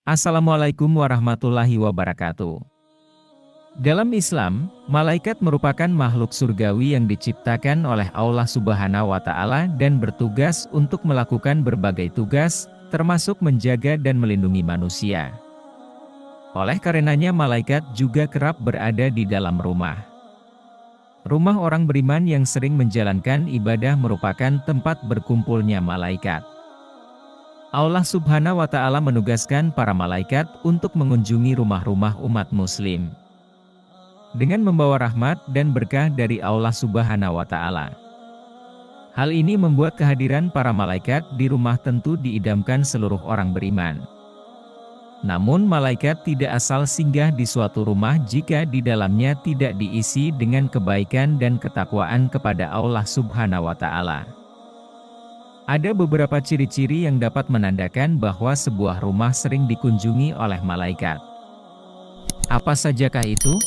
Assalamualaikum warahmatullahi wabarakatuh. Dalam Islam, malaikat merupakan makhluk surgawi yang diciptakan oleh Allah Subhanahu wa Ta'ala dan bertugas untuk melakukan berbagai tugas, termasuk menjaga dan melindungi manusia. Oleh karenanya, malaikat juga kerap berada di dalam rumah. Rumah orang beriman yang sering menjalankan ibadah merupakan tempat berkumpulnya malaikat. Allah Subhanahu wa Ta'ala menugaskan para malaikat untuk mengunjungi rumah-rumah umat Muslim dengan membawa rahmat dan berkah dari Allah Subhanahu wa Ta'ala. Hal ini membuat kehadiran para malaikat di rumah tentu diidamkan seluruh orang beriman. Namun, malaikat tidak asal singgah di suatu rumah jika di dalamnya tidak diisi dengan kebaikan dan ketakwaan kepada Allah Subhanahu wa Ta'ala. Ada beberapa ciri-ciri yang dapat menandakan bahwa sebuah rumah sering dikunjungi oleh malaikat. Apa sajakah itu?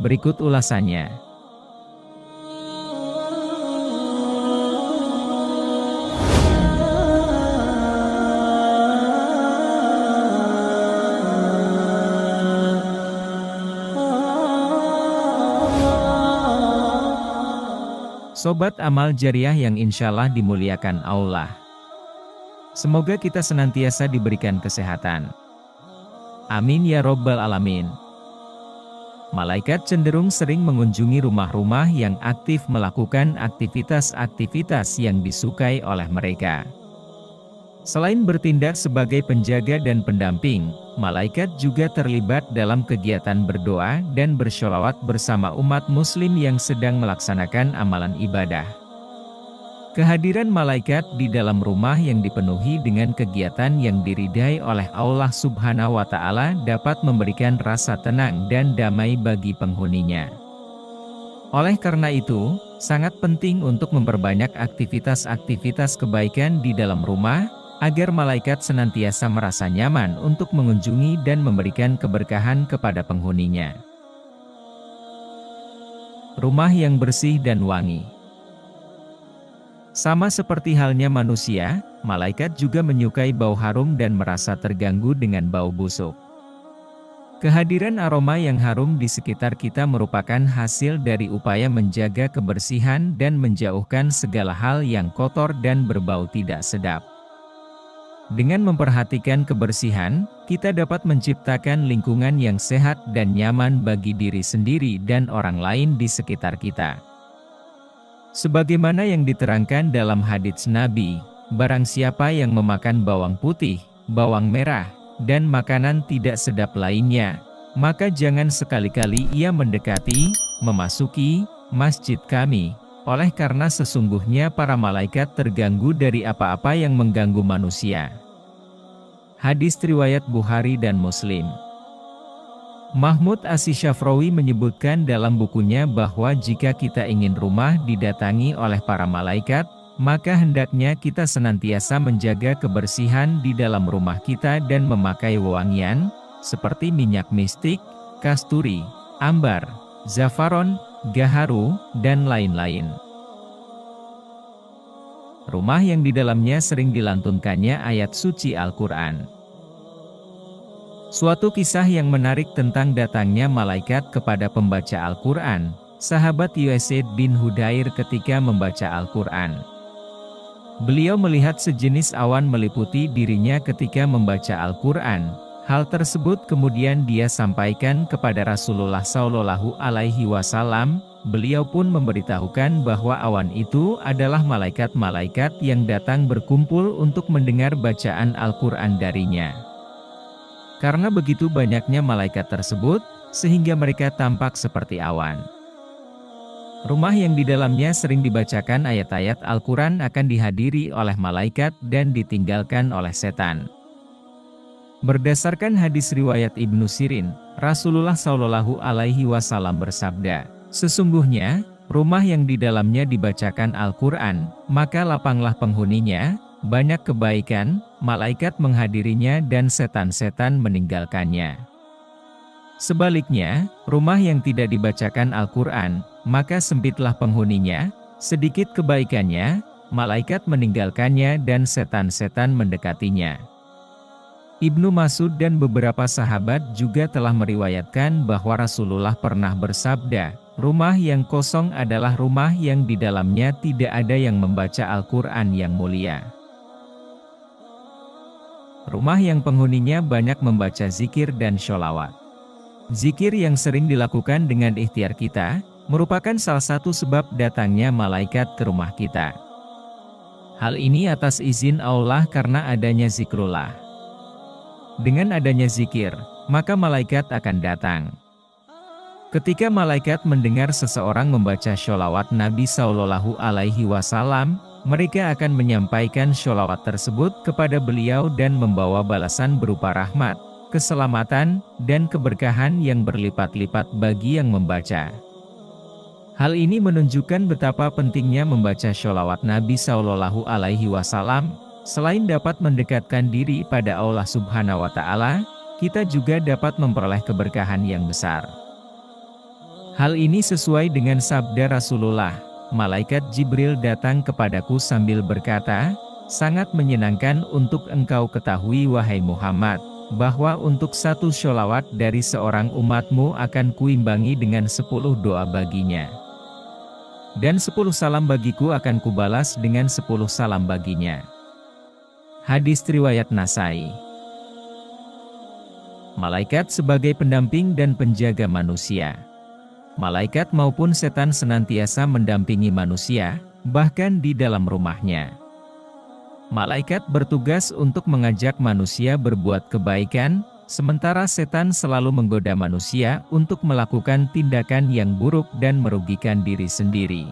Berikut ulasannya. Sobat amal jariah yang insyaallah dimuliakan Allah. Semoga kita senantiasa diberikan kesehatan. Amin ya robbal alamin. Malaikat cenderung sering mengunjungi rumah-rumah yang aktif melakukan aktivitas-aktivitas yang disukai oleh mereka. Selain bertindak sebagai penjaga dan pendamping, malaikat juga terlibat dalam kegiatan berdoa dan bersholawat bersama umat muslim yang sedang melaksanakan amalan ibadah. Kehadiran malaikat di dalam rumah yang dipenuhi dengan kegiatan yang diridai oleh Allah Subhanahu wa Ta'ala dapat memberikan rasa tenang dan damai bagi penghuninya. Oleh karena itu, sangat penting untuk memperbanyak aktivitas-aktivitas kebaikan di dalam rumah, agar malaikat senantiasa merasa nyaman untuk mengunjungi dan memberikan keberkahan kepada penghuninya. Rumah yang bersih dan wangi. Sama seperti halnya manusia, malaikat juga menyukai bau harum dan merasa terganggu dengan bau busuk. Kehadiran aroma yang harum di sekitar kita merupakan hasil dari upaya menjaga kebersihan dan menjauhkan segala hal yang kotor dan berbau tidak sedap. Dengan memperhatikan kebersihan, kita dapat menciptakan lingkungan yang sehat dan nyaman bagi diri sendiri dan orang lain di sekitar kita. Sebagaimana yang diterangkan dalam hadits Nabi, barang siapa yang memakan bawang putih, bawang merah, dan makanan tidak sedap lainnya, maka jangan sekali-kali ia mendekati, memasuki, masjid kami. Oleh karena sesungguhnya para malaikat terganggu dari apa-apa yang mengganggu manusia. Hadis riwayat Bukhari dan Muslim. Mahmud As-Syafrawi menyebutkan dalam bukunya bahwa jika kita ingin rumah didatangi oleh para malaikat, maka hendaknya kita senantiasa menjaga kebersihan di dalam rumah kita dan memakai wewangian, seperti minyak mistik, kasturi, ambar, zafaron, gaharu, dan lain-lain. Rumah yang di dalamnya sering dilantunkannya ayat suci Al-Quran. Suatu kisah yang menarik tentang datangnya malaikat kepada pembaca Al-Quran, sahabat Usaid bin Hudair ketika membaca Al-Quran. Beliau melihat sejenis awan meliputi dirinya ketika membaca Al-Quran. Hal tersebut kemudian dia sampaikan kepada Rasulullah Shallallahu Alaihi Wasallam. Beliau pun memberitahukan bahwa awan itu adalah malaikat-malaikat yang datang berkumpul untuk mendengar bacaan Al-Quran darinya. Karena begitu banyaknya malaikat tersebut, sehingga mereka tampak seperti awan. Rumah yang di dalamnya sering dibacakan ayat-ayat Al-Quran akan dihadiri oleh malaikat dan ditinggalkan oleh setan. Berdasarkan hadis riwayat Ibnu Sirin, Rasulullah Shallallahu Alaihi Wasallam bersabda, sesungguhnya, rumah yang di dalamnya dibacakan Al-Quran, maka lapanglah penghuninya, banyak kebaikan, malaikat menghadirinya dan setan-setan meninggalkannya. Sebaliknya, rumah yang tidak dibacakan Al-Quran, maka sempitlah penghuninya, sedikit kebaikannya, malaikat meninggalkannya dan setan-setan mendekatinya. Ibnu Mas'ud dan beberapa sahabat juga telah meriwayatkan bahwa Rasulullah pernah bersabda, "Rumah yang kosong adalah rumah yang di dalamnya tidak ada yang membaca Al-Quran yang mulia. Rumah yang penghuninya banyak membaca zikir dan sholawat." Zikir yang sering dilakukan dengan ikhtiar kita, merupakan salah satu sebab datangnya malaikat ke rumah kita. Hal ini atas izin Allah karena adanya zikrullah. Dengan adanya zikir, maka malaikat akan datang. Ketika malaikat mendengar seseorang membaca sholawat Nabi Shallallahu Alaihi Wasallam, mereka akan menyampaikan sholawat tersebut kepada beliau dan membawa balasan berupa rahmat, keselamatan, dan keberkahan yang berlipat-lipat bagi yang membaca. Hal ini menunjukkan betapa pentingnya membaca sholawat Nabi Shallallahu Alaihi Wasallam. Selain dapat mendekatkan diri pada Allah Subhanahu wa Ta'ala, kita juga dapat memperoleh keberkahan yang besar. Hal ini sesuai dengan sabda Rasulullah, "Malaikat Jibril datang kepadaku sambil berkata, 'Sangat menyenangkan untuk engkau ketahui wahai Muhammad, bahwa untuk satu sholawat dari seorang umatmu akan kuimbangi dengan 10 doa baginya. Dan 10 salam bagiku akan kubalas dengan 10 salam baginya.'" Hadis riwayat Nasai. Malaikat sebagai pendamping dan penjaga manusia. Malaikat maupun setan senantiasa mendampingi manusia, bahkan di dalam rumahnya. Malaikat bertugas untuk mengajak manusia berbuat kebaikan, sementara setan selalu menggoda manusia untuk melakukan tindakan yang buruk dan merugikan diri sendiri.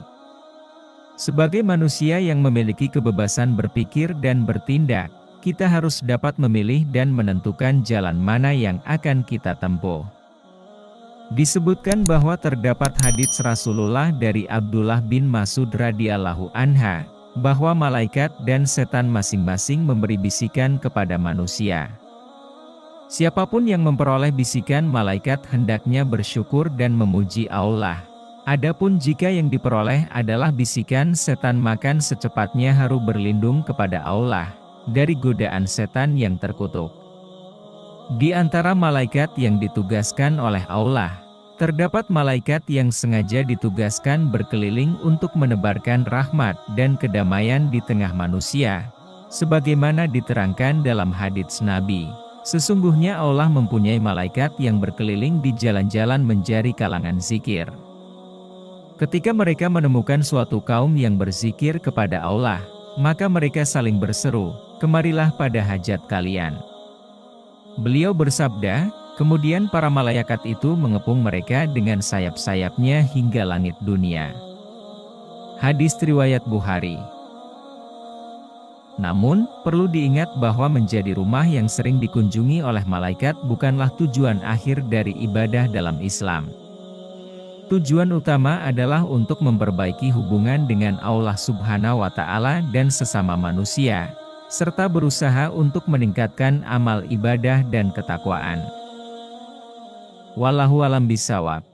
Sebagai manusia yang memiliki kebebasan berpikir dan bertindak, kita harus dapat memilih dan menentukan jalan mana yang akan kita tempuh. Disebutkan bahwa terdapat hadits Rasulullah dari Abdullah bin Mas'ud radhiyallahu anha, bahwa malaikat dan setan masing-masing memberi bisikan kepada manusia. Siapapun yang memperoleh bisikan malaikat hendaknya bersyukur dan memuji Allah. Adapun jika yang diperoleh adalah bisikan setan, maka secepatnya harus berlindung kepada Allah dari godaan setan yang terkutuk. Di antara malaikat yang ditugaskan oleh Allah, terdapat malaikat yang sengaja ditugaskan berkeliling untuk menebarkan rahmat dan kedamaian di tengah manusia, sebagaimana diterangkan dalam hadits Nabi. Sesungguhnya Allah mempunyai malaikat yang berkeliling di jalan-jalan mencari kalangan zikir. Ketika mereka menemukan suatu kaum yang berzikir kepada Allah, maka mereka saling berseru, "Kemarilah pada hajat kalian." Beliau bersabda, kemudian para malaikat itu mengepung mereka dengan sayap-sayapnya hingga langit dunia. Hadis riwayat Bukhari. Namun, perlu diingat bahwa menjadi rumah yang sering dikunjungi oleh malaikat bukanlah tujuan akhir dari ibadah dalam Islam. Tujuan utama adalah untuk memperbaiki hubungan dengan Allah Subhanahu wa Ta'ala dan sesama manusia, serta berusaha untuk meningkatkan amal ibadah dan ketakwaan. Wallahu a'lam bishawab.